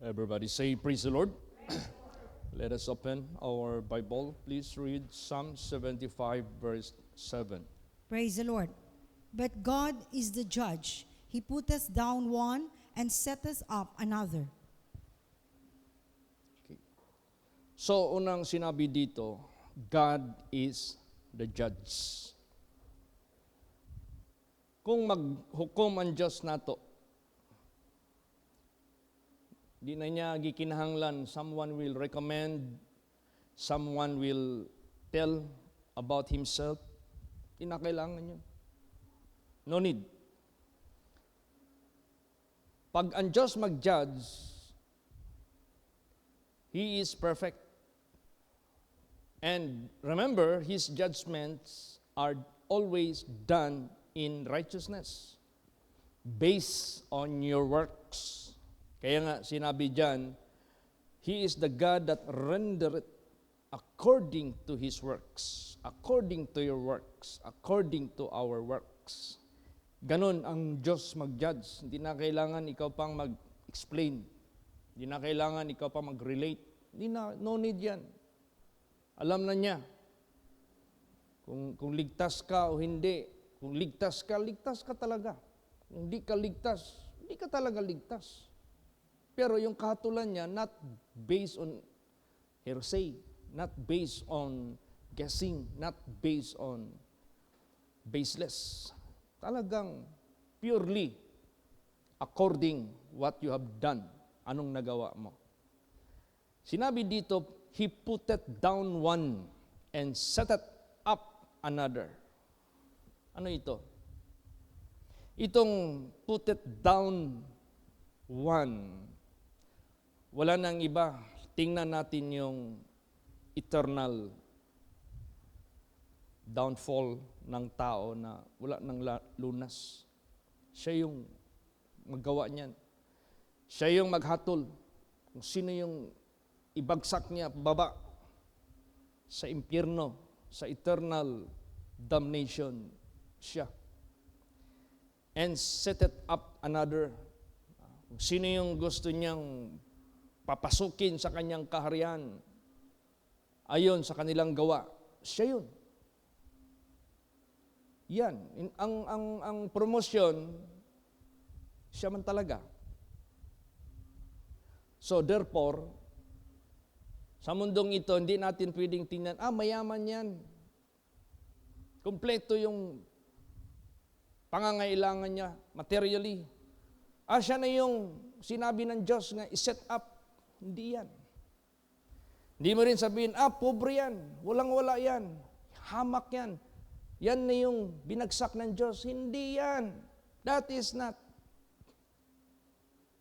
Everybody say, praise the Lord. Let us open our Bible. Please read Psalm 75, verse 7. Praise the Lord. But God is the judge. He put us down one and set us up another. Okay. So, unang sinabi dito, God is the judge. Kung maghukom ang Diyos nato, di na niya gikinahanglan, someone will recommend, someone will tell about himself. Di na kailangan yun. No need. Pag ang Diyos mag-judge, He is perfect. And remember, His judgments are always done in righteousness, based on your works. Kaya nga sinabi diyan, He is the God that rendereth according to His works, according to your works, according to our works. Ganon ang Diyos mag-judge. Hindi na kailangan ikaw pang mag-explain. Hindi na kailangan ikaw pang mag-relate. No need yan. Alam na niya. Kung ligtas ka o hindi. Kung ligtas ka talaga. Kung hindi ka ligtas, hindi ka talaga ligtas. Pero yung kahatulan niya, not based on hearsay, not based on guessing, not based on baseless. Talagang purely according what you have done. Anong nagawa mo? Sinabi dito, He puteth down one and setteth up another. Ano ito? Itong puteth down one. Wala nang iba. Tingnan natin yung eternal downfall ng tao na wala nang lunas. Siya yung magawa niyan. Siya yung maghatol. Kung sino yung ibagsak niya baba sa impyerno, sa eternal damnation, siya. And set it up another. Kung sino yung gusto niyang papasukin sa kanyang kaharian, ayon sa kanilang gawa, siya yun. Yan. Ang promosyon, siya man talaga. So therefore, sa mundong ito, hindi natin pwedeng tingnan, mayaman yan. Kompleto yung pangangailangan niya, materially. Siya na yung sinabi ng Diyos nga, i-set up. Hindi yan. Hindi mo rin sabihin, pobre yan, walang-wala yan, hamak yan. Yan na yung binagsak ng Diyos. Hindi yan. That is not.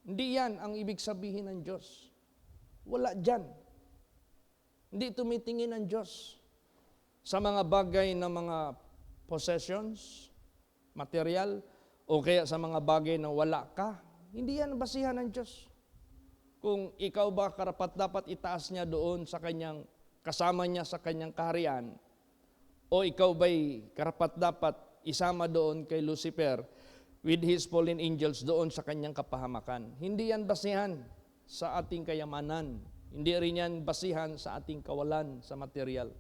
Hindi yan ang ibig sabihin ng Diyos. Wala dyan. Hindi tumitingin ang Diyos sa mga bagay na mga possessions, material, o kaya sa mga bagay na wala ka. Hindi yan basihan ng Diyos. Kung ikaw ba karapat-dapat itaas niya doon sa kanyang, kasama niya sa kanyang kaharian, o ikaw ba'y karapat-dapat isama doon kay Lucifer with his fallen angels doon sa kanyang kapahamakan. Hindi yan basihan sa ating kayamanan. Hindi rin yan basihan sa ating kawalan sa material.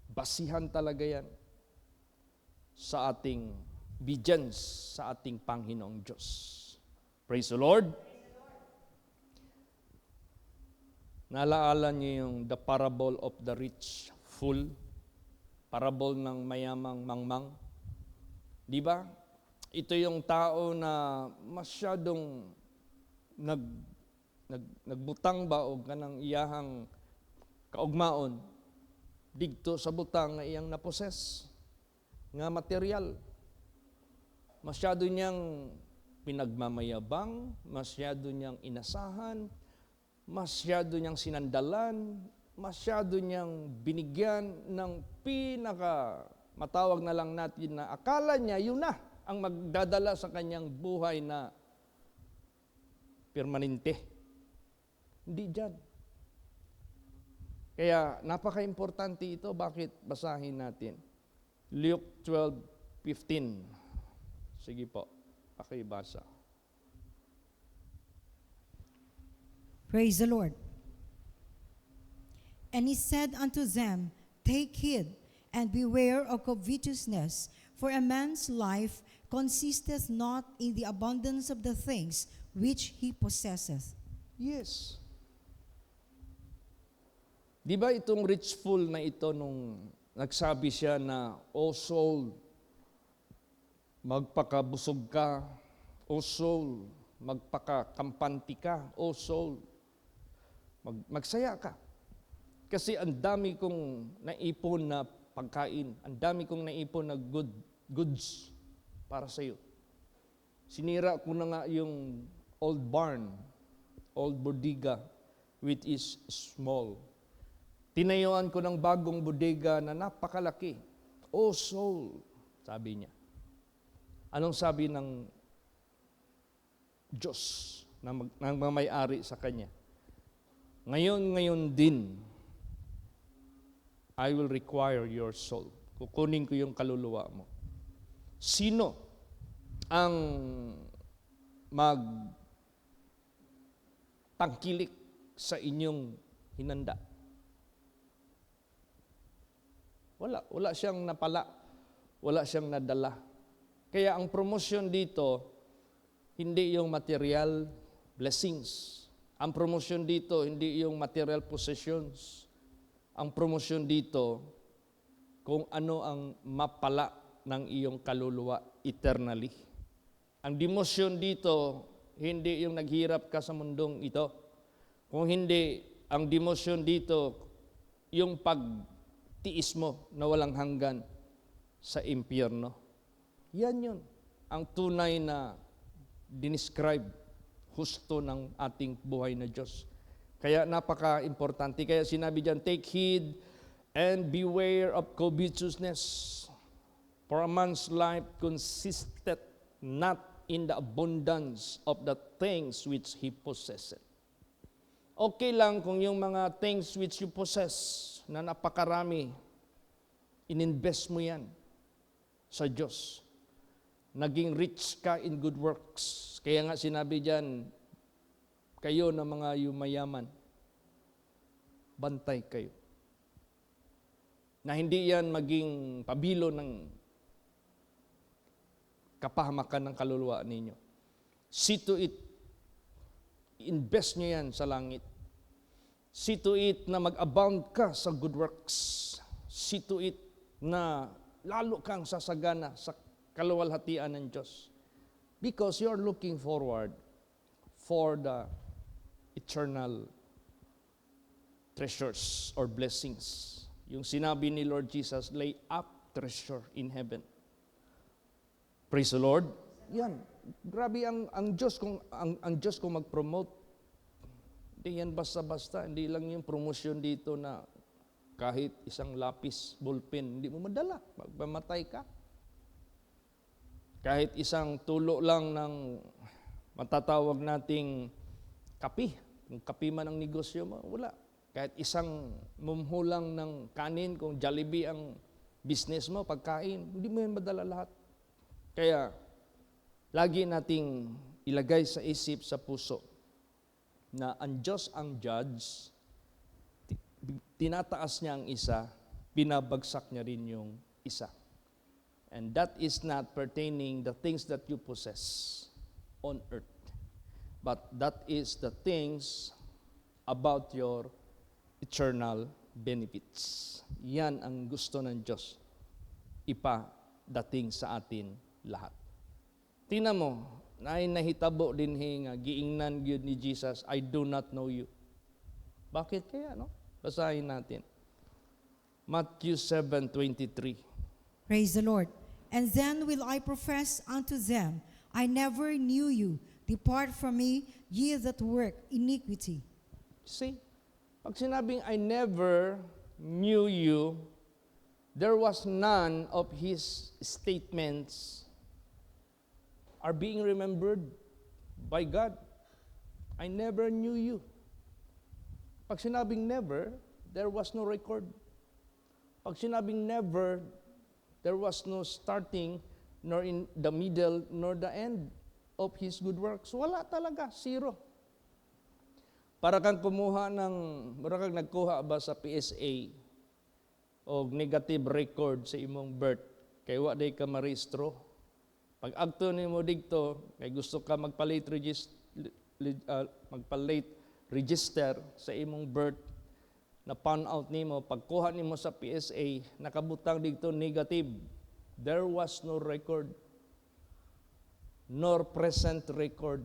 Basihan talaga yan sa ating obedience sa ating Panginoong Diyos. Praise the Lord. Naalala niyo yung the parable of the rich fool, parable ng mayamang mangmang. Di ba? Ito yung tao na masyadong nagbutang ba o kanang iyahang kaugmaon digto sa butang nga iyang naposes nga material. Masyado niyang pinagmamayabang, masyado niyang inasahan, masyado niyang sinandalan, masyado niyang binigyan ng matawag na lang natin na akala niya yun na ang magdadala sa kanyang buhay na permanente. Hindi dyan. Kaya napaka-importante ito. Bakit? Basahin natin. Luke 12:15. Sige po, pakibasa. Praise the Lord. And he said unto them, Take heed, and beware of covetousness, for a man's life consisteth not in the abundance of the things which he possesseth. Yes. Di ba itong rich fool na ito nung nagsabi siya na, O soul, magpakabusog ka. O soul, magpakakampanti ka. O soul, magsaya ka. Kasi ang dami kong naipon na pagkain, ang dami kong naipon na goods para sa iyo. Sinira ko na nga yung old barn, old bodega, which is small. Tinayuan ko ng bagong bodega na napakalaki. O soul, sabi niya. Anong sabi ng Diyos na may-ari sa kanya? Ngayon din, I will require your soul. Kukunin ko yung kaluluwa mo. Sino ang magtangkilik sa inyong hinanda? Wala siyang napala. Wala siyang nadala. Kaya ang promosyon dito, hindi yung material blessings. Ang promosyon dito, hindi yung material possessions. Ang promosyon dito, kung ano ang mapala ng iyong kaluluwa eternally. Ang demosyon dito, hindi yung naghirap ka sa mundong ito. Kung hindi, ang demosyon dito, yung pagtiis mo na walang hanggan sa impyerno. Yan yun. Ang tunay na dinescribe husto ng ating buhay na Diyos. Kaya napaka-importante. Kaya sinabi diyan, take heed and beware of covetousness. For a man's life consisteth not in the abundance of the things which he possesseth. Okay lang kung yung mga things which you possess na napakarami, ininvest mo yan sa Diyos. Naging rich ka in good works. Kaya nga sinabi diyan, kayo na mga yumayaman, bantay kayo. Na hindi yan maging pabilo ng kapahamakan ng kaluluwa ninyo. See to it, invest nyo yan sa langit. See to it na mag-abound ka sa good works. See to it na lalo kang sasagana sa kaluwalhatian ng Diyos. Because you're looking forward for the eternal treasures or blessings. Yung sinabi ni Lord Jesus, lay up treasure in heaven. Praise the Lord. Yan. Grabe ang Diyos kung Diyos kung mag-promote. Hindi yan basta-basta. Hindi lang yung promosyon dito na kahit isang lapis, ballpen, hindi mo madala. Magmamatay ka. Kahit isang tulo lang ng matatawag nating kapi. Kung kapi man ang negosyo mo, wala. Kahit isang mumhulang ng kanin, kung Jollibee ang business mo, pagkain, hindi mo yan madala lahat. Kaya, lagi nating ilagay sa isip, sa puso, na ang Diyos ang judge, tinataas niya ang isa, binabagsak niya rin yung isa. And that is not pertaining the things that you possess on earth. But that is the things about your eternal benefits. Yan ang gusto ng Diyos ipadating sa atin lahat. Tingnan mo, nahitabo din nga giingnan gyud ni Jesus, I do not know you. Bakit kaya, no? Basahin natin. Matthew 7:23. Praise the Lord. And then will I profess unto them, I never knew you. Depart from me, ye that work iniquity. See, pag sinabing I never knew you, there was none of his statements are being remembered by God. I never knew you. Pag sinabing never, there was no record. Pag sinabing never, there was no starting, nor in the middle, nor the end of his good works. Wala talaga, zero. Para kang nagkuha ba sa PSA o negative record sa imong birth, kay wa day ka marehistro. Pag agto nimo digto, kay gusto ka magpa-late register sa imong birth, na found out nimo, pagkuha nimo sa PSA, nakabutang digto negative. There was no record, nor present record.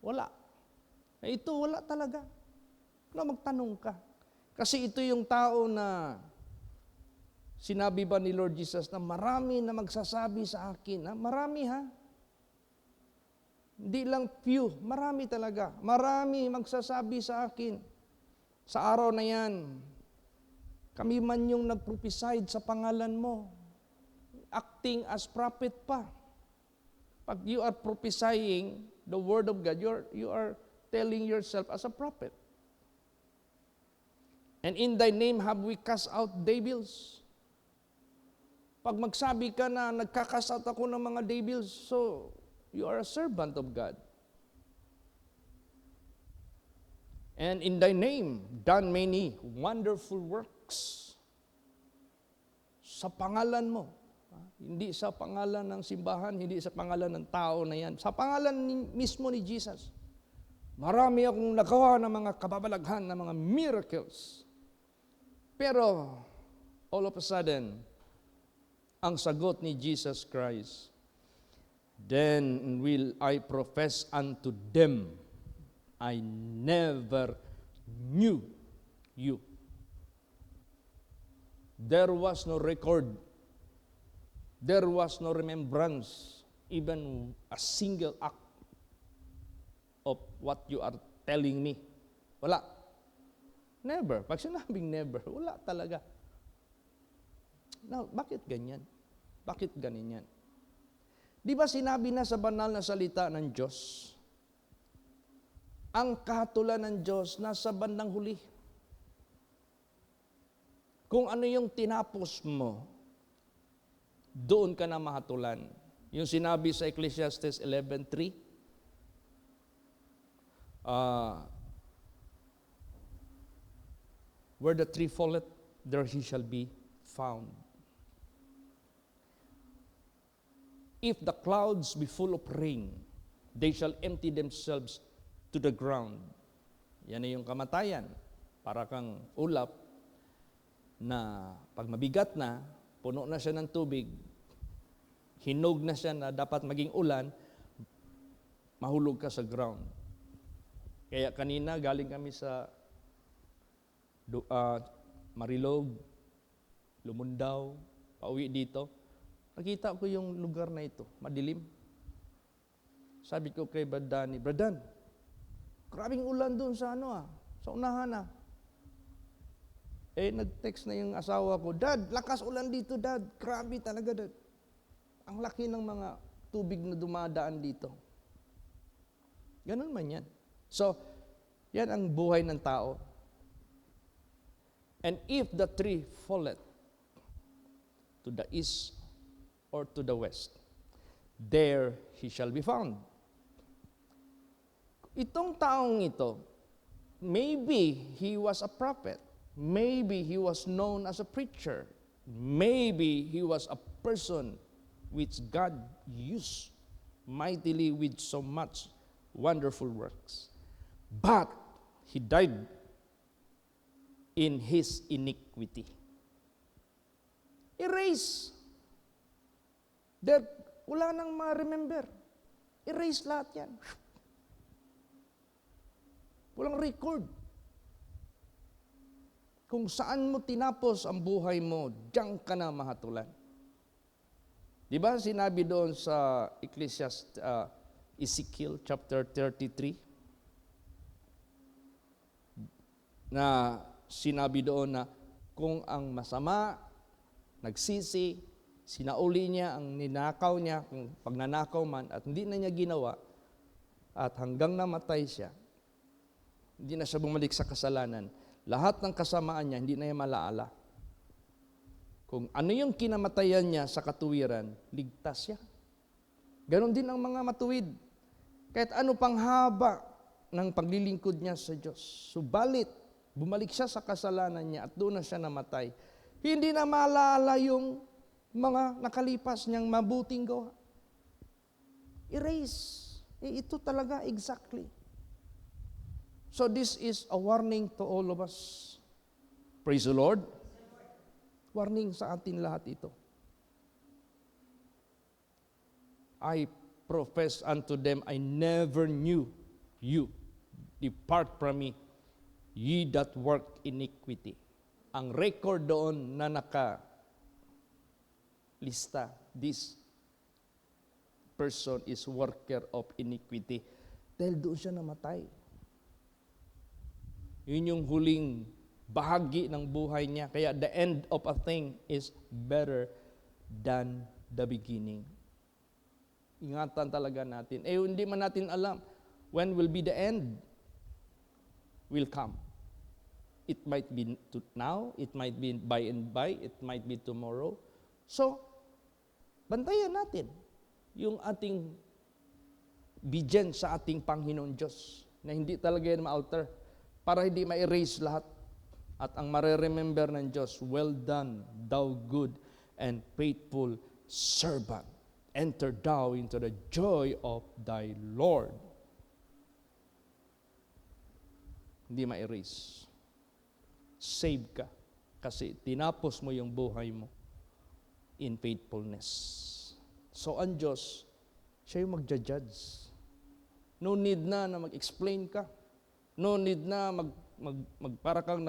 Wala. Ito, wala talaga. Magtanong ka. Kasi ito yung tao na sinabi ba ni Lord Jesus na marami na magsasabi sa akin. Marami ha. Hindi lang few, marami talaga. Marami magsasabi sa akin. Sa araw na yan, kami man yung nag-prophesy sa pangalan mo. Acting as prophet pa. Pag you are prophesying the word of God, you are telling yourself as a prophet. And in thy name have we cast out devils. Pag magsabi ka na nagka-cast out ako ng mga devils, so you are a servant of God. And in thy name, done many wonderful works. Sa pangalan mo. Hindi sa pangalan ng simbahan, hindi sa pangalan ng tao na yan. Sa pangalan mismo ni Jesus. Marami akong nagawa ng mga kababalaghan, ng mga miracles. Pero, all of a sudden, ang sagot ni Jesus Christ, then will I profess unto them, I never knew you. There was no record. There was no remembrance, even a single act of what you are telling me. Wala. Never. Pag sinabing never, wala talaga. Now, bakit ganyan? Bakit ganyan? Di ba sinabi na sa banal na salita ng Diyos, ang kahatulan ng Diyos nasa bandang huli. Kung ano yung tinapos mo, doon ka na mahatulan. Yung sinabi sa Ecclesiastes 11:3, where the tree falleth, there he shall be found. If the clouds be full of rain, they shall empty themselves to the ground. Yan na yung kamatayan. Para kang ulap na pag mabigat na, puno na siya ng tubig, hinog na siya na dapat maging ulan, mahulog ka sa ground. Kaya kanina galing kami sa Marilog, Lumundaw, pauwi dito. Nakita ko yung lugar na ito, madilim. Sabi ko kay Brad Dan, grabing ulan doon sa sa unahan . Nag-text na yung asawa ko, Dad, lakas ulan dito, Dad. Grabe talaga, Dad. Ang laki ng mga tubig na dumadaan dito. Ganun man yan. So, yan ang buhay ng tao. And if the tree falleth to the east or to the west, there he shall be found. Itong taong ito, maybe he was a prophet. Maybe he was known as a preacher. Maybe he was a person which God used mightily with so much wonderful works. But he died in his iniquity. Erase. Wala nang ma-remember. Erase lahat yan. Walang record. Kung saan mo tinapos ang buhay mo, diyan ka na mahatulan. Di ba sinabi doon sa Ezekiel chapter 33, na sinabi doon na kung ang masama, nagsisi, sinauli niya ang ninakaw niya, kung pagnanakaw man, at hindi na niya ginawa, at hanggang namatay siya, hindi na siya bumalik sa kasalanan, lahat ng kasamaan niya, hindi na niya malaala. Kung ano yung kinamatayan niya sa katuwiran, ligtas siya. Ganon din ang mga matuwid. Kahit ano pang haba ng paglilingkod niya sa Diyos. Subalit, bumalik siya sa kasalanan niya at doon na siya namatay. Hindi na maalala yung mga nakalipas niyang mabuting gawa. Erase. Ito talaga exactly. So this is a warning to all of us. Praise the Lord. Warning sa atin lahat ito. I profess unto them, I never knew you. Depart from me, ye that work iniquity. Ang record doon na nakalista, this person is worker of iniquity. Dahil doon siya namatay. Yun yung huling bahagi ng buhay niya. Kaya the end of a thing is better than the beginning. Ingatan talaga natin. Hindi man natin alam when will be the end will come. It might be now, it might be by and by, it might be tomorrow. So, bantayan natin yung ating obedience sa ating Panginoon Diyos na hindi talaga yan ma-alter para hindi ma-erase lahat. At ang mareremember ng Diyos, well done, thou good and faithful servant. Enter thou into the joy of thy Lord. Hindi ma-erase. Save ka kasi tinapos mo yung buhay mo in faithfulness. So ang Diyos, siya yung magja-judge. No need na mag-explain ka. No need na para kang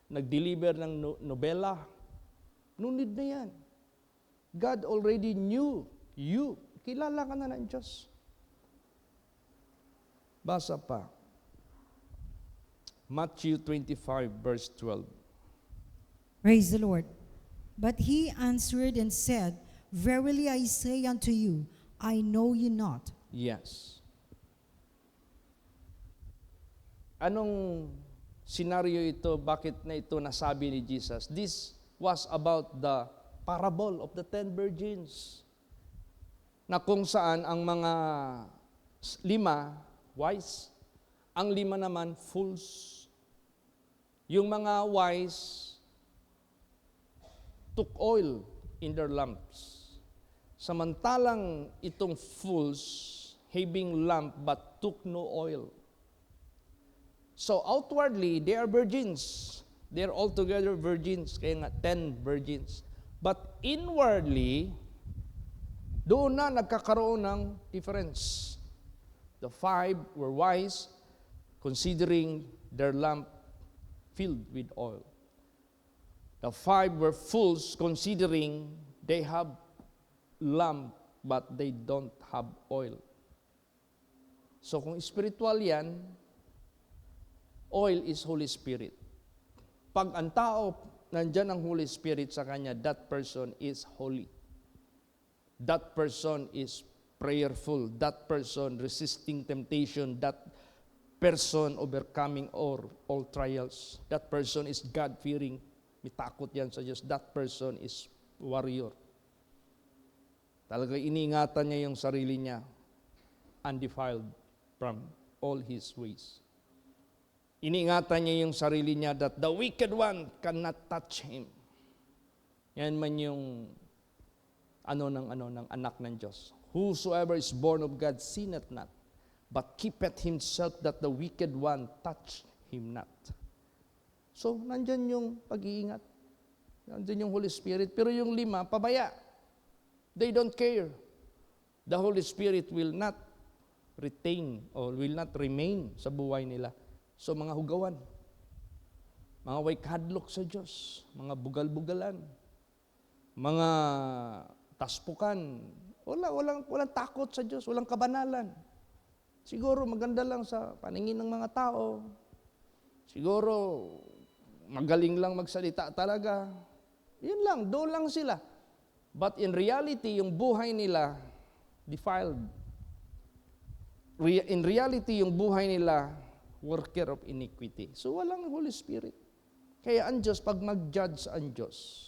nag-deliver ng nobela. No need na yan. God already knew you. Kilala ka na ng Diyos. Basa pa. Matthew 25, verse 12. Praise the Lord. But he answered and said, Verily I say unto you, I know you not. Yes. Anong senaryo ito? Bakit na ito nasabi ni Jesus? This was about the parable of the 10 virgins. Na kung saan ang mga 5 wise, ang 5 naman fools. Yung mga wise took oil in their lamps. Samantalang itong fools having lamp but took no oil. So outwardly, they are virgins. They are altogether virgins. Kaya nga, 10 virgins. But inwardly, doon na nagkakaroon ng difference. The 5 were wise, considering their lamp filled with oil. The 5 were fools, considering they have lamp, but they don't have oil. So kung spiritual yan, oil is Holy Spirit. Pag ang tao, nandyan ang Holy Spirit sa kanya, that person is holy. That person is prayerful. That person resisting temptation. That person overcoming all trials. That person is God-fearing. May takot yan sa Diyos. That person is warrior. Talaga iniingatan niya yung sarili niya, undefiled from all his ways. Iniingatan niya yung sarili niya that the wicked one cannot touch him. Yan man yung ng anak ng Diyos. Whosoever is born of God sinneth not, but keepeth himself that the wicked one touch him not. So, nandyan yung pag-iingat. Nandyan yung Holy Spirit. Pero yung 5, pabaya. They don't care. The Holy Spirit will not retain or will not remain sa buhay nila. So mga hugawan, mga waykadlok sa Diyos, mga bugal-bugalan, mga taspukan, walang takot sa Diyos, walang kabanalan. Siguro maganda lang sa paningin ng mga tao, siguro magaling lang magsalita talaga, yun lang, doon lang sila. But in reality, yung buhay nila, defiled. In reality, yung buhay nila, worker of iniquity. So walang Holy Spirit. Kaya ang Diyos, pag mag-judge ang Diyos,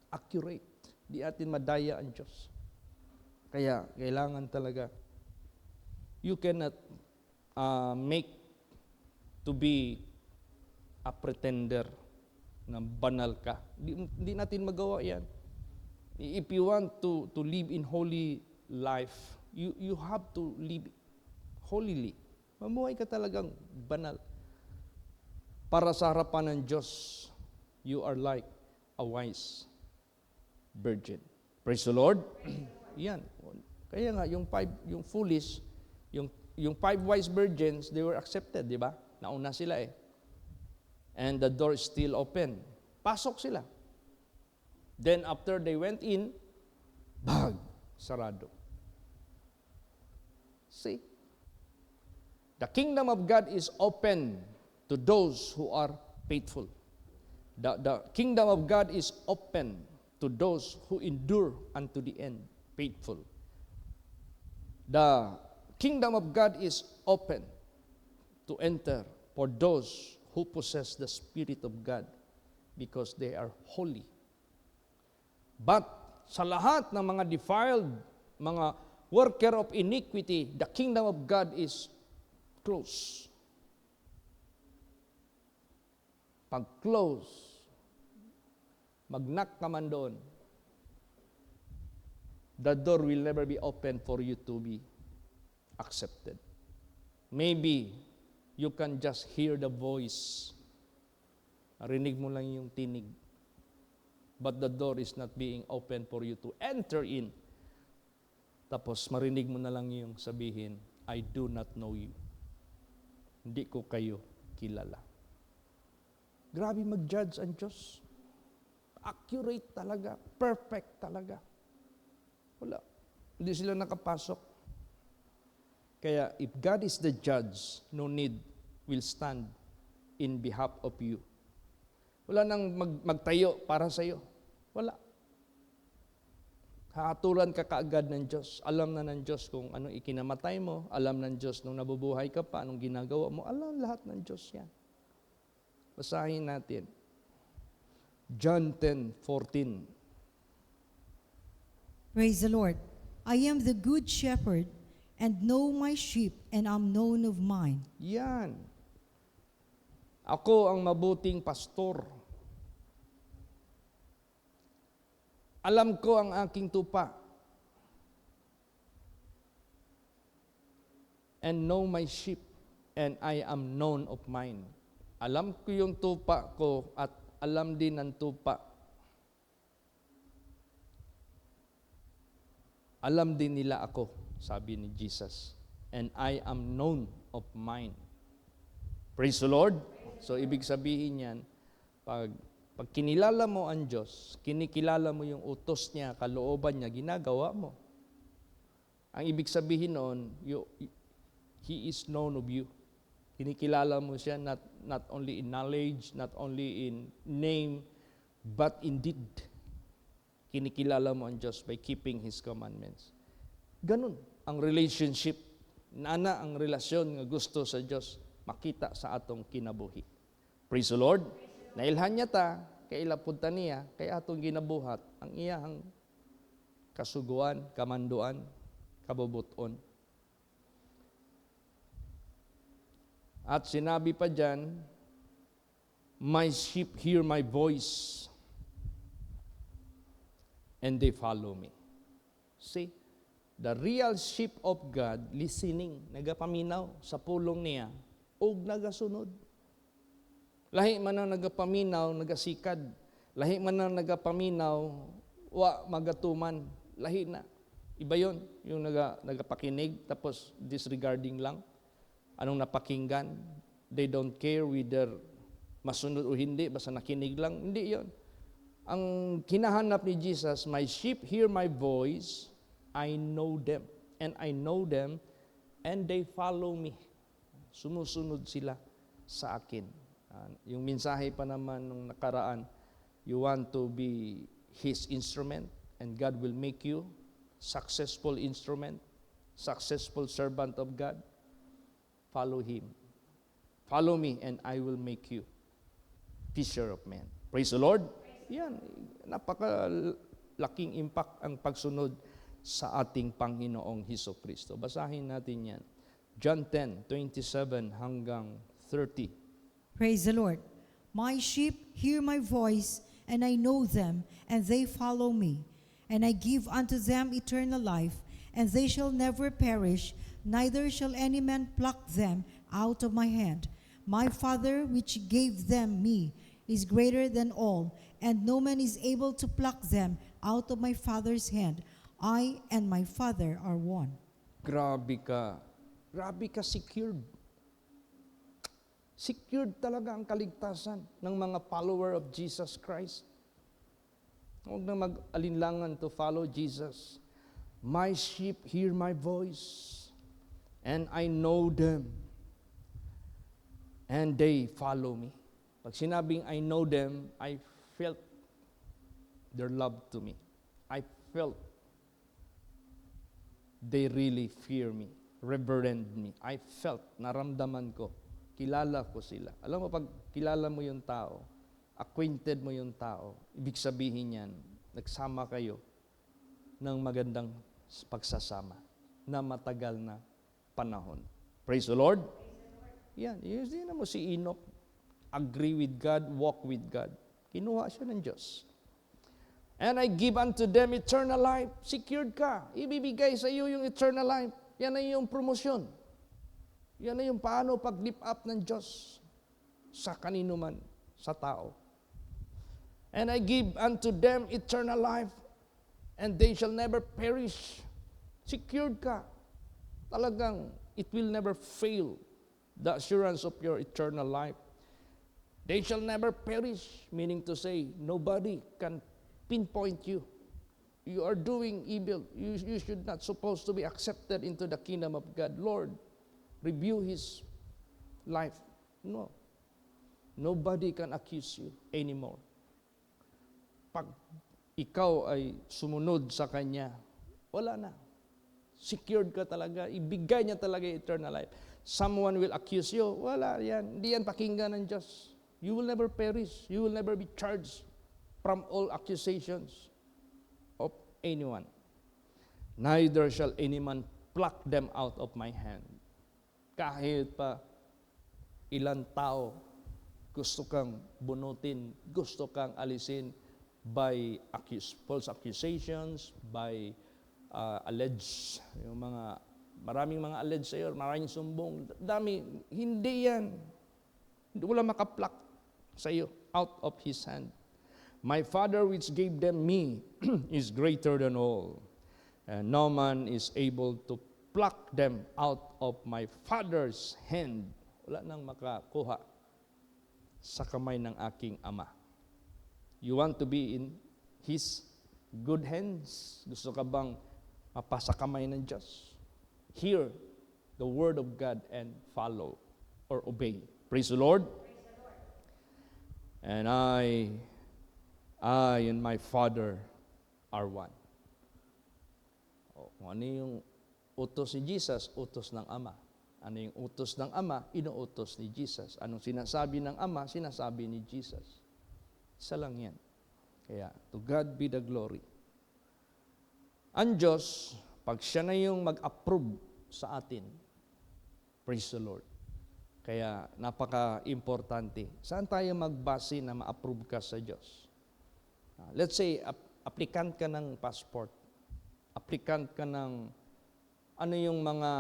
accurate. Di atin madaya ang Diyos. Kaya kailangan talaga, you cannot make to be a pretender na banal ka. Hindi natin magawa yan. If you want to live in holy life, you have to live holily. Mamuhay ka talagang banal. Para sa harapan ng Diyos, you are like a wise virgin. Praise the Lord. Yan. Kaya nga, yung foolish, yung 5 wise virgins, they were accepted, di ba? Nauna sila eh. And the door is still open. Pasok sila. Then after they went in, sarado. See? The kingdom of God is open to those who are faithful. The kingdom of God is open to those who endure unto the end, faithful. The kingdom of God is open to enter for those who possess the Spirit of God because they are holy. But sa lahat ng mga defiled, mga worker of iniquity, the kingdom of God is closed. Pag close, mag-knock ka man doon, the door will never be open for you to be accepted. Maybe you can just hear the voice. Narinig mo lang yung tinig. But the door is not being open for you to enter in. Tapos marinig mo na lang yung sabihin, I do not know you. Hindi ko kayo kilala. Grabe mag-judge ang Diyos. Accurate talaga. Perfect talaga. Wala. Hindi sila nakapasok. Kaya if God is the judge, no need will stand in behalf of you. Wala nang magtayo para sa iyo. Wala. Hahatulan ka kaagad ng Diyos. Alam na ng Diyos kung anong ikinamatay mo. Alam ng Diyos nung nabubuhay ka pa, anong ginagawa mo. Alam lahat ng Diyos yan. Basahin natin. John 10:14. Praise the Lord. I am the good shepherd and know my sheep and am known of mine. Yan. Ako ang mabuting pastor. Alam ko ang aking tupa. And know my sheep, and I am known of mine. Alam ko yung tupa ko at alam din ang tupa. Alam din nila ako, sabi ni Jesus. And I am known of mine. Praise the Lord. So, ibig sabihin yan, pag kinilala mo ang Diyos, kinikilala mo yung utos niya, kalooban niya, ginagawa mo. Ang ibig sabihin noon, He is known of you. Kinikilala mo siya not only in knowledge, not only in name, but in deed. Kinikilala mo ang Diyos by keeping His commandments. Ganun ang relationship, ang relasyon nga gusto sa Diyos makita sa atong kinabuhi. Praise the Lord. Nailhan niya ta, kay ilapunta niya, kay atong ginabuhat, ang iyahang kasuguan, kamanduan, kabubuton. At sinabi pa dyan, my sheep hear my voice, and they follow me. See, the real sheep of God, listening, nagapaminaw sa pulong niya, og nagasunod. Lahi man ang nagapaminaw, nagasikad. Lahi man ang nagapaminaw, wa magatuman. Lahi na. Iba yon, yung nagapakinig, tapos disregarding lang. Anong napakinggan? They don't care whether masunod o hindi, basta nakinig lang. Hindi yon. Ang kinahanap ni Jesus, my sheep hear my voice, I know them. And I know them, and they follow me. Sumusunod sila sa akin. Yung mensahe pa naman nung nakaraan, you want to be His instrument, and God will make you successful instrument, successful servant of God. Follow Him. Follow me, and I will make you fisher of men. Praise the Lord. Yan, napakalaking impact ang pagsunod sa ating Panginoong Hesukristo. Basahin natin yan. John 10:27 hanggang 30. Praise the Lord. My sheep hear my voice, and I know them, and they follow me. And I give unto them eternal life, and they shall never perish, neither shall any man pluck them out of my hand. My Father, which gave them me, is greater than all, and no man is able to pluck them out of my Father's hand. I and my Father are one. Grabe ka. Grabe ka secured. Secured talaga ang kaligtasan ng mga follower of Jesus Christ. Huwag na mag-alinlangan to follow Jesus. My sheep hear my voice, and I know them, and they follow me. Pag sinabing I know them, I felt their love to me. I felt they really fear me, reverend me. I felt, naramdaman ko, kilala ko sila. Alam mo, pag kilala mo yung tao, acquainted mo yung tao, ibig sabihin yan, nagsama kayo ng magandang pagsasama na matagal na panahon. Praise the Lord. Yan, yun mo si Enoch, agree with God, walk with God. Kinuha siya ng Diyos. And I give unto them eternal life. Secured ka. Ibibigay sa iyo yung eternal life. Yan ay yung promosyon. Yan ay yung paano pag-lift up ng Diyos sa kanino man, sa tao. And I give unto them eternal life, and they shall never perish. Secured ka. Talagang, it will never fail. The assurance of your eternal life. They shall never perish, meaning to say, nobody can pinpoint you. You are doing evil. You should not supposed to be accepted into the kingdom of God. Lord, review his life. No. Nobody can accuse you anymore. Pag ikaw ay sumunod sa Kanya, wala na. Secured ka talaga. Ibigay niya talaga yung eternal life. Someone will accuse you. Wala yan. Hindi yan pakinggan ng Diyos. You will never perish. You will never be charged from all accusations of anyone. Neither shall any man pluck them out of my hand. Kahit pa ilang tao gusto kang bunutin, gusto kang alisin by false accusations, by alleged, yung maraming mga alleged sa iyo, maraming sumbong, dami, hindi yan. Wala makaplak sa iyo out of his hand. My Father which gave them me is greater than all, and no man is able to pluck them out of my Father's hand. Wala nang makakuha sa kamay ng aking Ama. You want to be in His good hands? Gusto ka bang mapasa kamay ng Diyos? Hear the word of God and follow or obey. Praise the Lord. And I and my Father are one. Ano yung utos ni Jesus? Utos ng Ama. Ano yung utos ng Ama? Inuutos ni Jesus. Anong sinasabi ng Ama? Sinasabi ni Jesus. Isa lang yan. Kaya, to God be the glory. Ang Diyos, pag siya na yung mag-approve sa atin, praise the Lord. Kaya, napaka-importante. Saan tayo magbase na ma-approve ka sa Diyos? Let's say, applicant ka ng passport. Applicant ka ng ano yung mga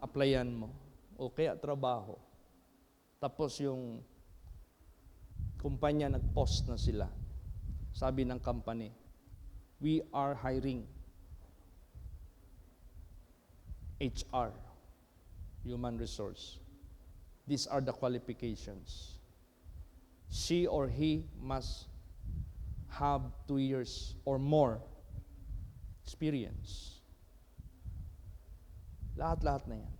applyan mo. O kaya trabaho. Tapos yung kumpanya nag-post na sila. Sabi ng company, we are hiring HR, human resource. These are the qualifications. She or he must have 2 years or more experience. Lahat-lahat na yan.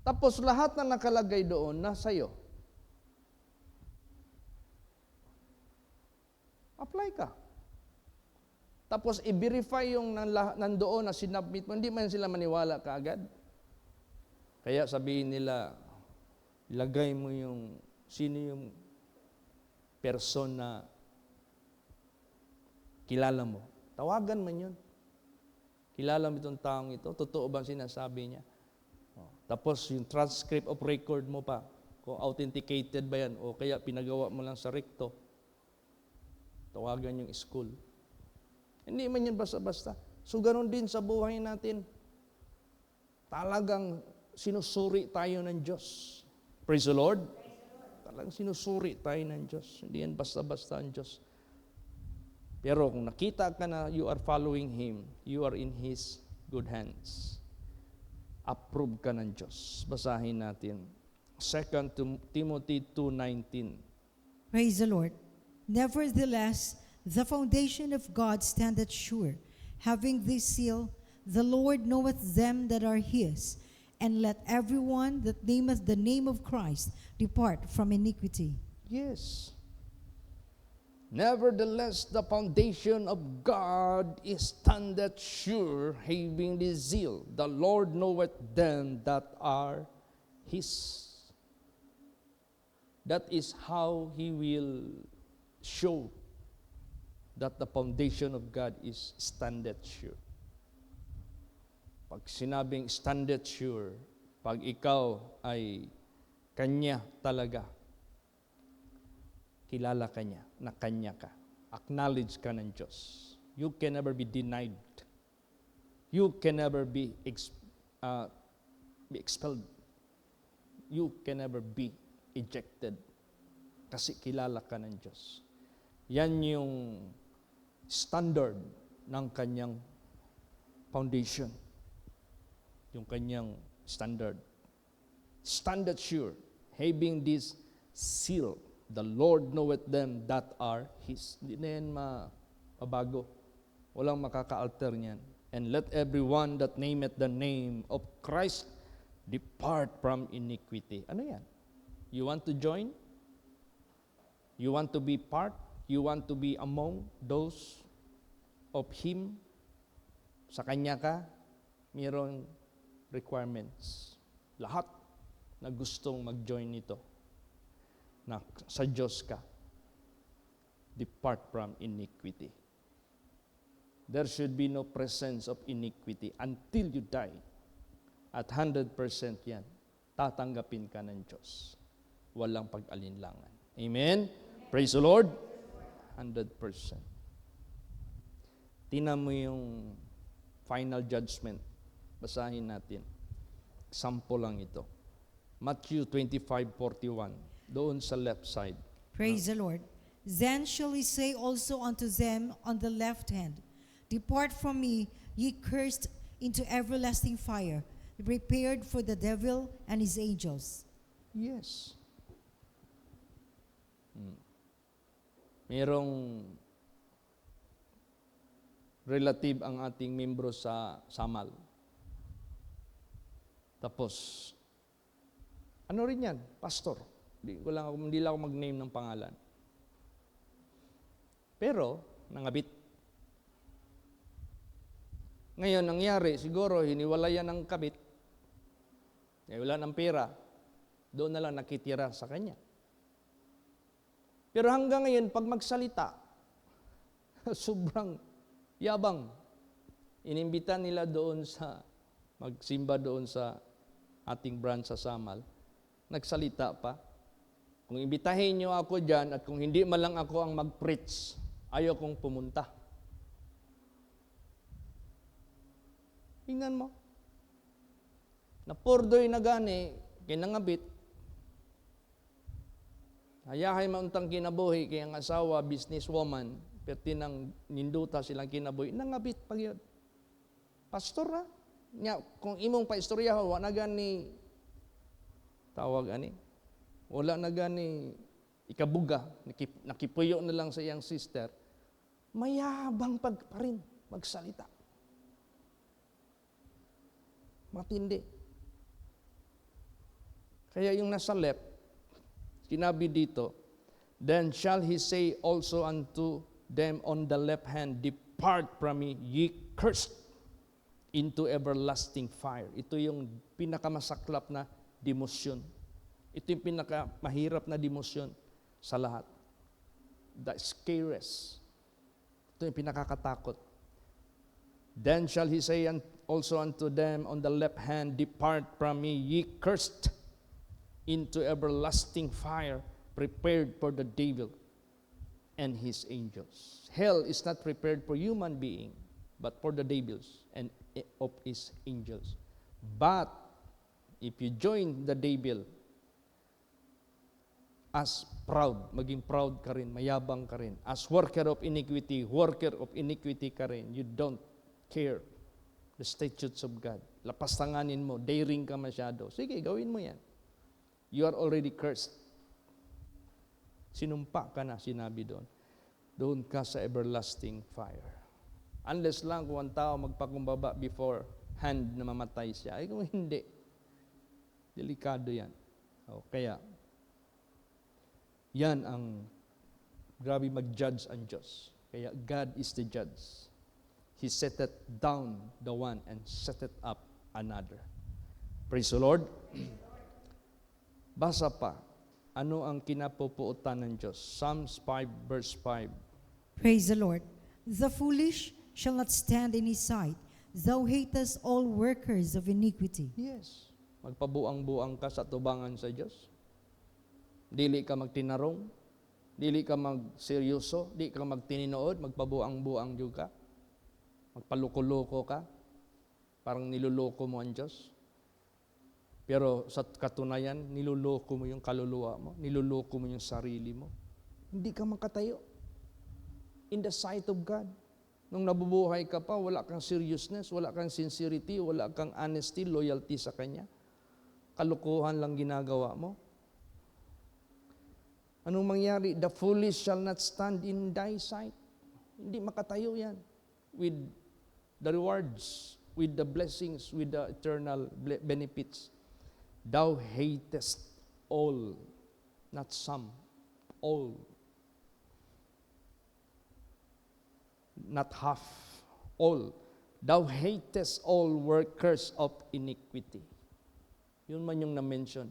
Tapos lahat na nakalagay doon, nasa iyo. Apply ka. Tapos i-verify yung nandoon na sinubmit mo, hindi man sila maniwala kaagad. Kaya sabihin nila, ilagay mo yung, sino yung person na kilala mo. Tawagan man yun. Kilala mo itong taong ito, totoo bang sinasabi niya? Tapos yung transcript of record mo pa, kung authenticated ba yan, o kaya pinagawa mo lang sa recto, tawagan yung school. Hindi man yan basta-basta. So ganoon din sa buhay natin. Talagang sinusuri tayo ng Diyos. Praise the Lord. Talagang sinusuri tayo ng Diyos. Hindi yan basta-basta ang Diyos. Pero kung nakita ka na you are following Him, you are in His good hands. Approve ka ng Diyos. Basahin natin. 2 Timothy 2:19. Praise the Lord. Nevertheless, the foundation of God standeth sure, having this seal, the Lord knoweth them that are His, and let everyone that nameth the name of Christ depart from iniquity. Yes. Nevertheless, the foundation of God is standeth sure, having this zeal. The Lord knoweth them that are His. That is how He will show that the foundation of God is standeth sure. Pag sinabing standeth sure, pag ikaw ay Kanya talaga, kilala ka niya, na Kanya ka. Acknowledge ka ng Diyos. You can never be denied. You can never be expelled. You can never be ejected. Kasi kilala ka ng Diyos. Yan yung standard ng Kanyang foundation. Yung Kanyang standard. Standard sure, having this seal, the Lord knoweth them that are His. Hindi na yan mabago. Walang makaka-alter niyan. And let everyone that nameth the name of Christ depart from iniquity. Ano yan? You want to join? You want to be part? You want to be among those of Him? Sa Kanya ka, mayroong requirements. Lahat na gustong mag-join nito, na sa Diyos ka, depart from iniquity. There should be no presence of iniquity until you die. At 100% yan, tatanggapin ka ng Diyos. Walang pag-alinlangan. Amen? Praise the Lord. 100%. Tingnan mo yung final judgment. Basahin natin. Example lang ito. Matthew 25:41. Doon sa left side. Praise the Lord. Then shall He say also unto them on the left hand, Depart from me, ye cursed, into everlasting fire, prepared for the devil and his angels. Yes. Merong relative ang ating membro sa Samal. Tapos, ano rin yan? Pastor. Hindi lang ako mag-name ng pangalan. Pero, nangabit. Ngayon, nangyari, siguro, hiniwalayan ng kabit. Wala ng pera. Doon na lang nakitira sa kanya. Pero hanggang ngayon, pag magsalita, sobrang yabang. Inimbita nila doon sa, magsimba doon sa ating branch sa Samal. Nagsalita pa. Kung imbitahin niyo ako dyan at kung hindi man lang ako ang mag-preach, ayaw kong pumunta. Tingnan mo. Napurdoy na gani, kinangabit. Hayahay mauntang kinabuhi, kaya ang asawa, businesswoman, perti nang ninduta silang kinabuhi, nangabit pag yun. Pastor ha? Kung imong paistoryaho, wala na gani, tawag ani, wala na gani ikabuga, nakipuyo na lang sa iyang sister, mayabang pa rin magsalita. Matindi. Kaya yung nasa left, sinabi dito, then shall He say also unto them on the left hand, Depart from me, ye cursed, into everlasting fire. Ito yung pinakamasaklap na demosyon. Ito yung pinakamahirap na demosyon sa lahat. The scariest. Ito yung pinakakatakot. Then shall He say also unto them on the left hand, Depart from me, ye cursed, into everlasting fire, prepared for the devil and his angels. Hell is not prepared for human being, but for the devils and of his angels. But if you join the devil as proud, maging proud ka rin, mayabang ka rin. As worker of iniquity ka rin. You don't care the statutes of God. Lapastanganin mo, daring ka masyado. Sige, gawin mo yan. You are already cursed. Sinumpa ka na, sinabi doon. Doon ka sa everlasting fire. Unless lang kung ang tao magpakumbaba before hand na mamatay siya. Ay kung hindi, delikado yan. O, kaya, yan ang grabe mag-judge ang Diyos. Kaya God is the judge. He set it down the one and set it up another. Praise the Lord. Basa pa. Ano ang kinapupuutan ng Diyos? Psalms 5 verse 5. Praise the Lord. The foolish shall not stand in his sight. Thou hatest all workers of iniquity. Yes. Magpabuang-buang ka sa tubangan sa Diyos. Dili ka magtinarong. Dili ka magseryoso. Dili ka magtininood. Magpabuang-buang juga. Magpaluko-luko ka. Parang niluloko mo ang Diyos. Pero sa katunayan, niluloko mo yung kaluluwa mo. Niluloko mo yung sarili mo. Hindi ka makatayo. In the sight of God. Nung nabubuhay ka pa, wala kang seriousness, wala kang sincerity, wala kang honesty, loyalty sa Kanya. Kalukuhan lang ginagawa mo. Anong mangyari? The foolish shall not stand in thy sight. Hindi makatayo yan. With the rewards, with the blessings, with the eternal benefits. Thou hatest all, not some, all. Not half, all. Thou hatest all workers of iniquity. Yun man yung na-mention.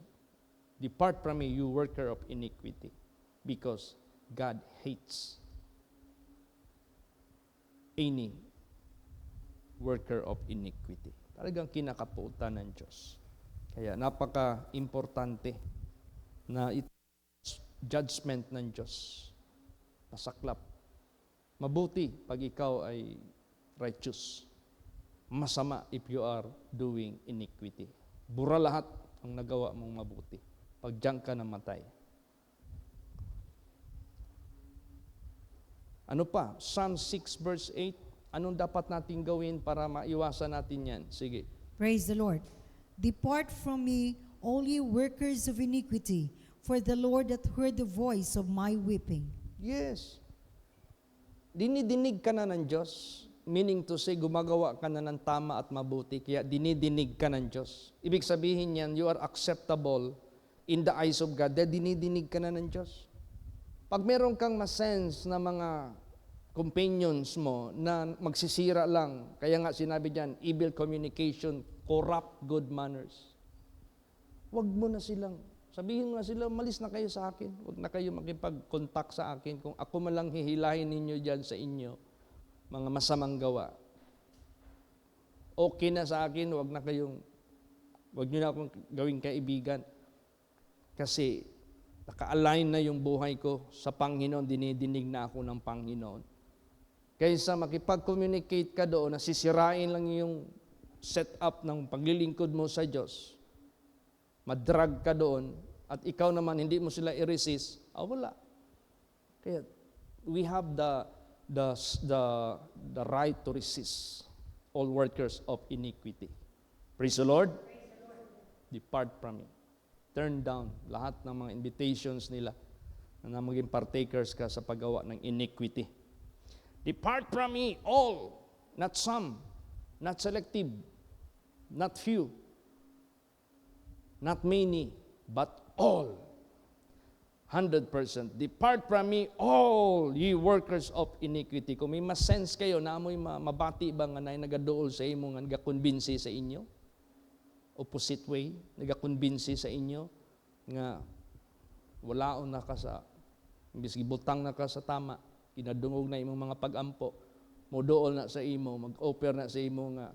Depart from me, you worker of iniquity. Because God hates any worker of iniquity. Talagang kinakapuutan ng Diyos. Kaya napaka-importante na judgment ng Diyos. Masaklap. Mabuti pag ikaw ay righteous. Masama if you are doing iniquity. Bura lahat ang nagawa mong mabuti. Pag diyan ka namatay. Ano pa? Psalm 6 verse 8. Anong dapat natin gawin para maiwasan natin yan? Sige. Praise the Lord. Depart from me, all ye workers of iniquity, for the Lord hath heard the voice of my weeping. Yes. Dinidinig ka na ng Diyos. Meaning to say, gumagawa ka na ng tama at mabuti, kaya dinidinig ka ng Diyos. Ibig sabihin yan, you are acceptable in the eyes of God, dahil dinidinig ka na ng Diyos. Pag meron kang masense na mga companions mo na magsisira lang, kaya nga sinabi diyan, evil communication, corrupt good manners. Huwag mo na silang, sabihin mo na sila, malis na kayo sa akin. Huwag na kayo makipag-contact sa akin. Kung ako malang hihilahin ninyo diyan sa inyo, mga masamang gawa. Okay na sa akin, huwag nyo na akong gawing kaibigan. Kasi, naka-align na yung buhay ko sa Panginoon, dinidinig na ako ng Panginoon. Kaysa makipag-communicate ka doon, nasisirain lang yung setup ng paglilingkod mo sa Diyos, madrag ka doon, at ikaw naman, hindi mo sila i-resist, wala. Kaya, we have the right to resist all workers of iniquity. Praise the Lord. Depart from me. Turn down lahat ng mga invitations nila na maging partakers ka sa paggawa ng iniquity. Depart from me, all, not some, not selective, not few, not many, but all. 100%. Depart from me, all ye workers of iniquity. Kung may masense kayo na amoy mabati ba nga na nagadool sa imo nga nagakonbinsi sa inyo, opposite way, nagakonbinsi sa inyo, nga walaon na ka sa, imbis gibutang na ka sa tama, kinadungog na imong mga pag-ampo, modool na sa imo, mag-offer na sa imo nga,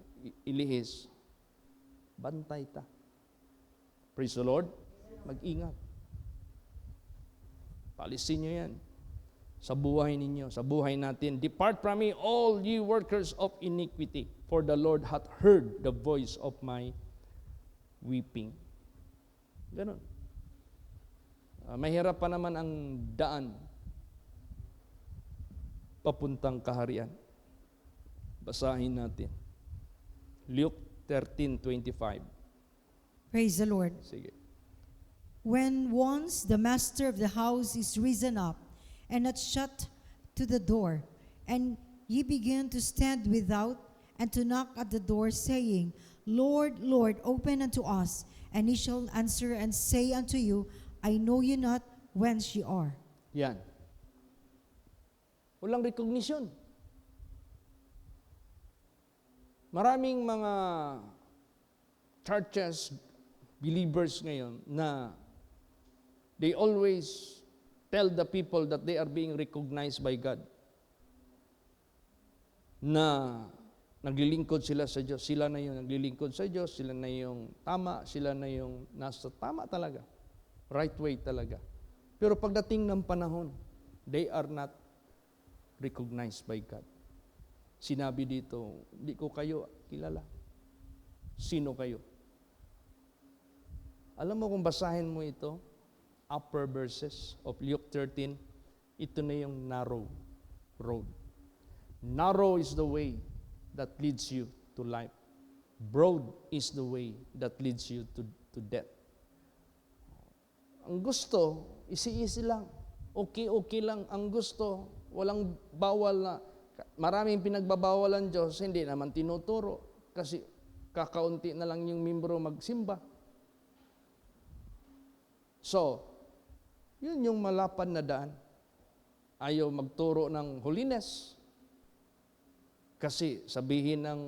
ilihis, bantay ta. Praise the Lord. Mag-ingat. Paalisin nyo yan sa buhay ninyo, sa buhay natin. Depart from me, all ye workers of iniquity, for the Lord hath heard the voice of my weeping. Ganon. Mahirap pa naman ang daan papuntang kaharian. Basahin natin. Luke 13:25. Praise the Lord. Sige. When once the master of the house is risen up, and hath shut to the door, and ye begin to stand without, and to knock at the door, saying, Lord, Lord, open unto us. And he shall answer and say unto you, I know you not whence ye are. Yan. Walang recognition. Maraming mga churches, believers ngayon na they always tell the people that they are being recognized by God. Na naglilingkod sila sa Diyos. Sila na yung naglilingkod sa Diyos. Sila na yung tama. Sila na yung nasa tama talaga. Right way talaga. Pero pagdating ng panahon, they are not recognized by God. Sinabi dito, hindi ko kayo kilala. Sino kayo? Alam mo kung basahin mo ito, upper verses of Luke 13, ito na yung narrow road. Narrow is the way that leads you to life. Broad is the way that leads you to death. Ang gusto, easy-easy lang. Okay lang. Ang gusto, walang bawal na. Maraming pinagbabawalan Diyos, hindi naman tinuturo. Kasi kakaunti na lang yung membro magsimba. So, yun yung malapad na daan. Ayaw magturo ng holiness. Kasi sabihin ng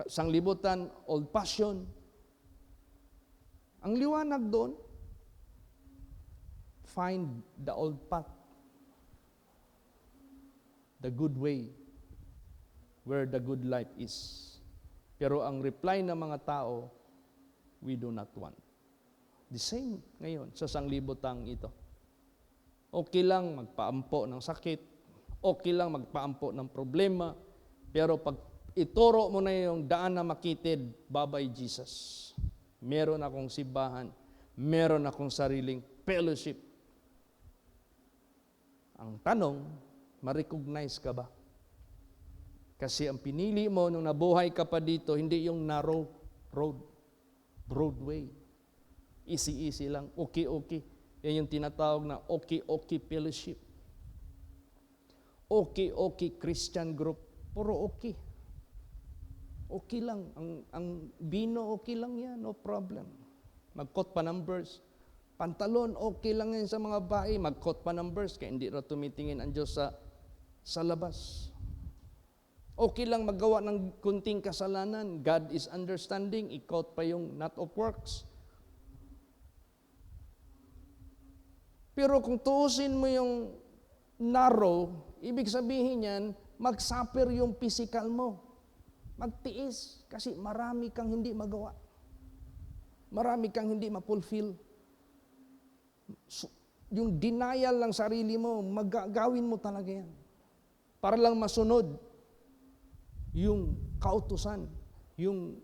sanglibutan, old passion. Ang liwanag doon, find the old path. The good way, where the good life is. Pero ang reply ng mga tao, we do not want. The same ngayon sa sanglibutang ito. Okay lang magpaampo ng sakit, okay lang magpaampo ng problema, pero pag ituro mo na yung daan na makitid, bye-bye Jesus. Meron akong simbahan, meron akong sariling fellowship. Ang tanong, ma-recognize ka ba? Kasi ang pinili mo nung nabuhay ka pa dito, hindi yung narrow road, broad way. Easy lang, okay. Yan yung tinatawag na okay fellowship. Okay Christian group, puro okay. Okay lang, ang bino okay lang yan, no problem. Mag-quote pa ng verse. Pantalon, okay lang yan sa mga bae, mag-quote pa ng verse, kaya hindi na tumitingin ang Diyos sa labas. Okay lang magawa ng kunting kasalanan, God is understanding, i-quote pa yung not of works. Pero kung tuusin mo yung narrow, ibig sabihin yan, mag-suffer yung physical mo. Magtiis, kasi marami kang hindi magawa. Marami kang hindi ma-fulfill. Yung denial ng sarili mo, magagawin mo talaga yan. Para lang masunod yung kautusan, yung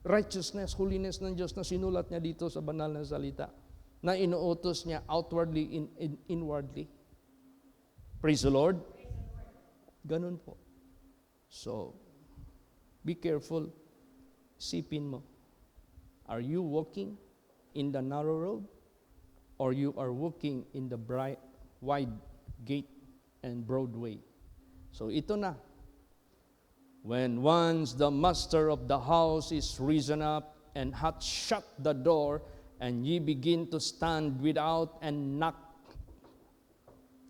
righteousness, holiness ng Diyos na sinulat niya dito sa banal na salita, na inuutos niya outwardly, inwardly. Praise the Lord. Ganun po. So, be careful. Sipin mo. Are you walking in the narrow road? Or you are walking in the bright, wide gate and broad way? So ito na. When once the master of the house is risen up and hath shut the door, and ye begin to stand without and knock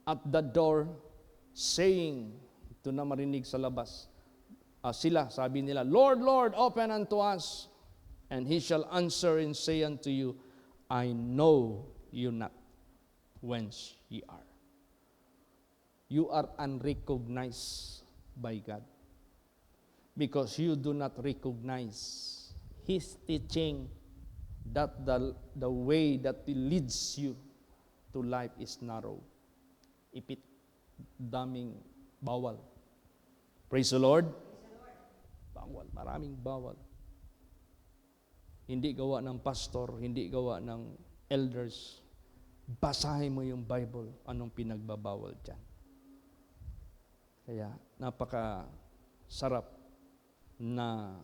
at the door, saying, ito na marinig sa labas, sila, sabi nila, Lord, Lord, open unto us. And he shall answer and say unto you, I know you not whence ye are. You are unrecognized by God. because you do not recognize His teaching that the way that He leads you to life is narrow. Ipit, daming bawal. Praise the Lord. Bawal, maraming bawal. Hindi gawa ng pastor, hindi gawa ng elders. Basahin mo yung Bible, anong pinagbabawal dyan. Kaya napaka-sarap na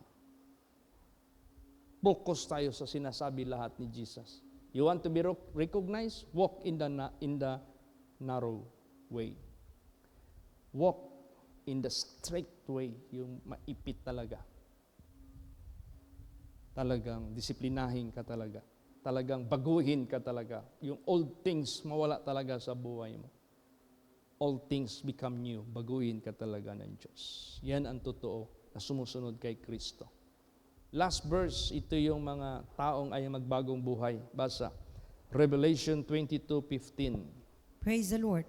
focus tayo sa sinasabi lahat ni Jesus. You want to be recognized? Walk in the narrow way. Walk in the straight way, yung maipit talaga. Talagang disiplinahin ka talaga. Talagang baguhin ka talaga. Yung old things mawala talaga sa buhay mo. All things become new. Baguhin ka talaga ng Diyos. Yan ang totoo na sumusunod kay Kristo. Last verse, ito yung mga taong ay magbagong buhay. Basa, Revelation 22:15. Praise the Lord.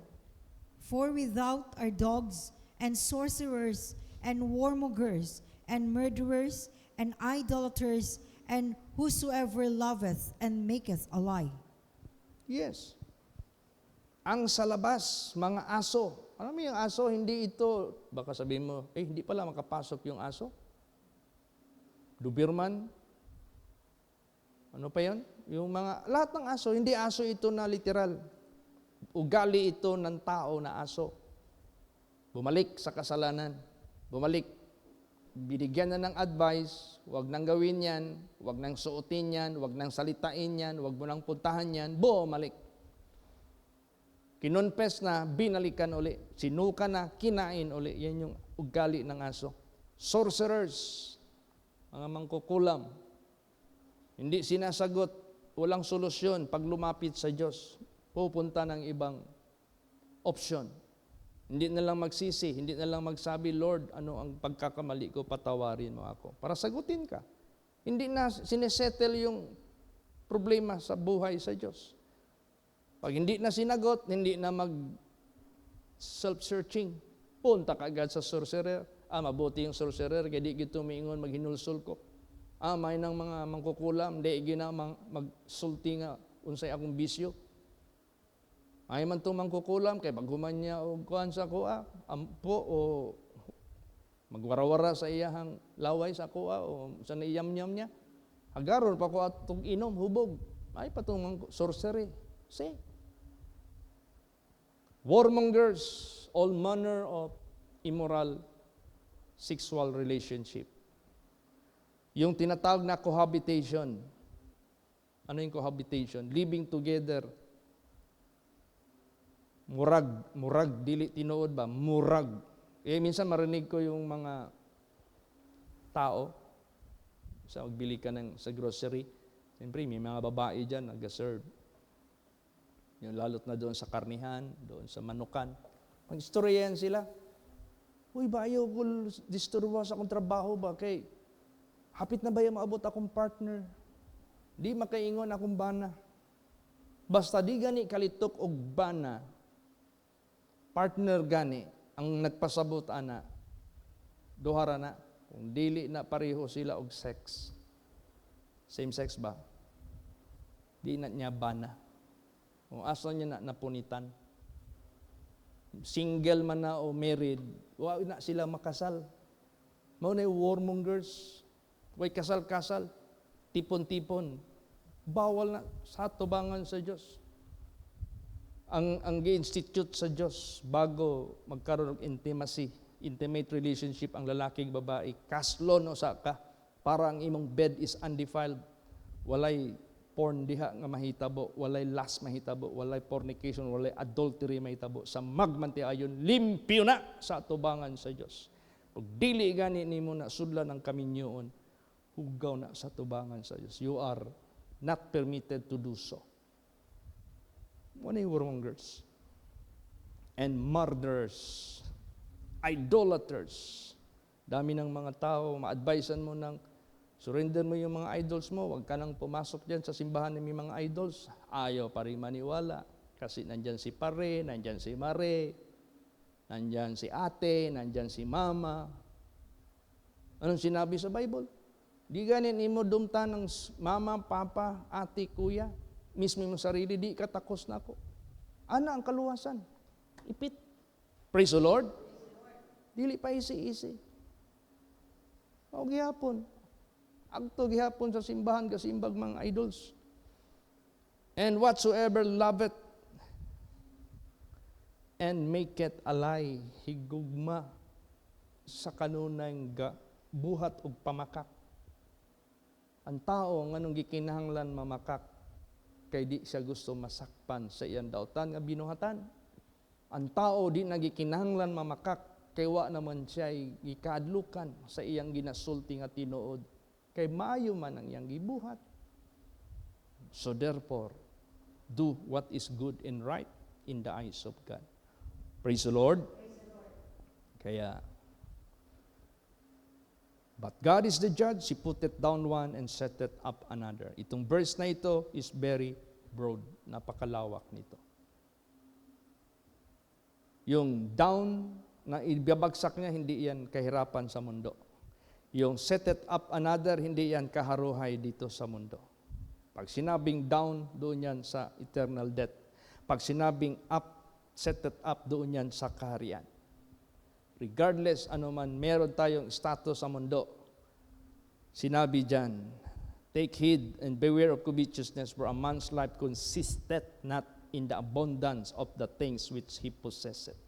For without are dogs and sorcerers and warmongers and murderers and idolaters and whosoever loveth and maketh a lie. Yes. Ang sa labas, mga aso. Alam mo yung aso, hindi ito, baka sabihin mo, hindi pala makapasok yung aso. Doberman. Ano pa yun? Yung mga, lahat ng aso, hindi aso ito na literal. Ugali ito ng tao na aso. Bumalik sa kasalanan. Bumalik. Binigyan na ng advice, wag nang gawin yan, wag nang suotin yan, wag nang salitain yan, wag mo nang puntahan yan, bumalik. Kinonfess na, binalikan uli. Sinuka na, kinain uli. Yan yung ugali ng aso. Sorcerers, mga mangkukulam. Hindi sinasagot, walang solusyon pag lumapit sa Diyos. Pupunta ng ibang option. Hindi na lang magsisi, hindi na lang magsabi, Lord, ano ang pagkakamali ko, patawarin mo ako. Para sagutin ka. Hindi na sinesettle yung problema sa buhay sa Diyos. Pag hindi na sinagot, hindi na mag-self-searching. Punta ka agad sa sorcerer. Mabuti yung sorcerer, kaya di gito miingon maghinulsol ko. May ng mga mangkukulam, di gina magsulti nga, unsay akong bisyo. Ay man itong mangkukulam, kaya paghuman niya o kuhan sa kuha, ampo o magwarawara sa iyahang laway sa kuha o sa naiyam-yam niya. Hagaron pa ko atong inom, hubog. Ay pa itong sorcery. See? Warmongers, all manner of immoral sexual relationship. Yung tinatawag na cohabitation. Ano yung cohabitation? Living together. Murag, dili tinuod ba? Murag. Minsan marinig ko yung mga tao, sa magbili ka sa grocery, siyempre may mga babae dyan nag-serve. Yung lalot na doon sa karnihan, doon sa manukan. Mag-istoryahan sila. Uy, ba ayaw ko disturba sa akong trabaho ba? Kay, hapit na ba yung maabot akong partner? Di makaingon akong bana. Basta di gani kalitok og bana, partner gani, ang nagpasabot ana, duhara na, kung dili na pareho sila og sex. Same sex ba? Di na niya bana. Kung asa niya na napunitan. Single man na o married, wala na sila makasal. Mao na warmongers, way kasal-kasal, tipon-tipon. Bawal na sa tubangan sa Diyos. Ang gi-institute sa Diyos bago magkaroon ng intimate relationship ang lalaking babae, kaslon o saka, para ang imong bed is undefiled. Walay porn diha nga mahitabo, walay lust mahitabo, walay fornication, walay adultery mahitabo. Sa magmanti ayon, limpyo na sa tubangan sa Diyos. Pag dili gani nimo na sudlan ng kaminyoon, hugaw na sa tubangan sa Diyos. You are not permitted to do so. What are warmongers? And murderers, idolaters. Dami ng mga tao, ma-advisean mo ng surrender mo yung mga idols mo, huwag ka nang pumasok dyan sa simbahan ng mga idols. Ayaw pa rin maniwala. Kasi nandyan si pare, nandyan si mare, nandyan si ate, nandyan si mama. Anong sinabi sa Bible? Di ganin imo dumta ng mama, papa, ate, kuya, mismo mo sarili, di ka takos na ako. Ana ang kaluwasan. Ipit. Praise the Lord. Dili pa isi-isi. O gihapon. Agto gihapon sa simbahan, kasimbag mga idols. And whatsoever loveth and maketh a lie, higugma sa kanunay nga buhat ug pamakak. Ang tao nganong gikinahanglan mamakak kay di siya gusto masakpan sa iyang dautan nga binuhatan. Ang tao di nagikinahanglan mamakak kay wa naman siya gikaadlukan sa iyang ginasulti nga tinuod kay maayo man ang iyang gibuhat. So therefore, do what is good and right in the eyes of God. Praise the Lord. Kaya, but God is the judge. He put it down one and set it up another. Itong verse na ito is very broad. Napakalawak nito. Yung down na ibabagsak niya, hindi yan kahirapan sa mundo. Yung set it up another, hindi yan kaharuhay dito sa mundo. Pag sinabing down, doon yan sa eternal death. Pag sinabing up, set it up, doon yan sa kaharian. Regardless ano man, meron tayong status sa mundo. Sinabi dyan, take heed and beware of covetousness, for a man's life consisteth not in the abundance of the things which he possesseth.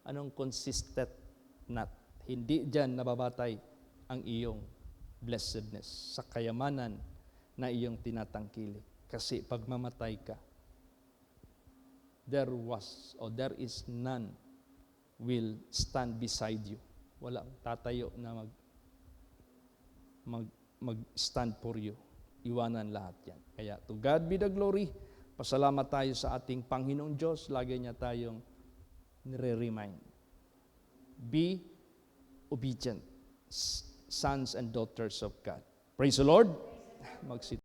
Anong consistent not? Hindi dyan nababatay ang iyong blessedness sa kayamanan na iyong tinatangkilik. Kasi pag mamatay ka, there is none will stand beside you. Walang tatayo na mag-stand for you. Iwanan lahat yan. Kaya to God be the glory. Pasalamat tayo sa ating Panginoong Diyos. Lagi niya tayong nire-remind. Be obedient, sons and daughters of God. Praise the Lord. Magsit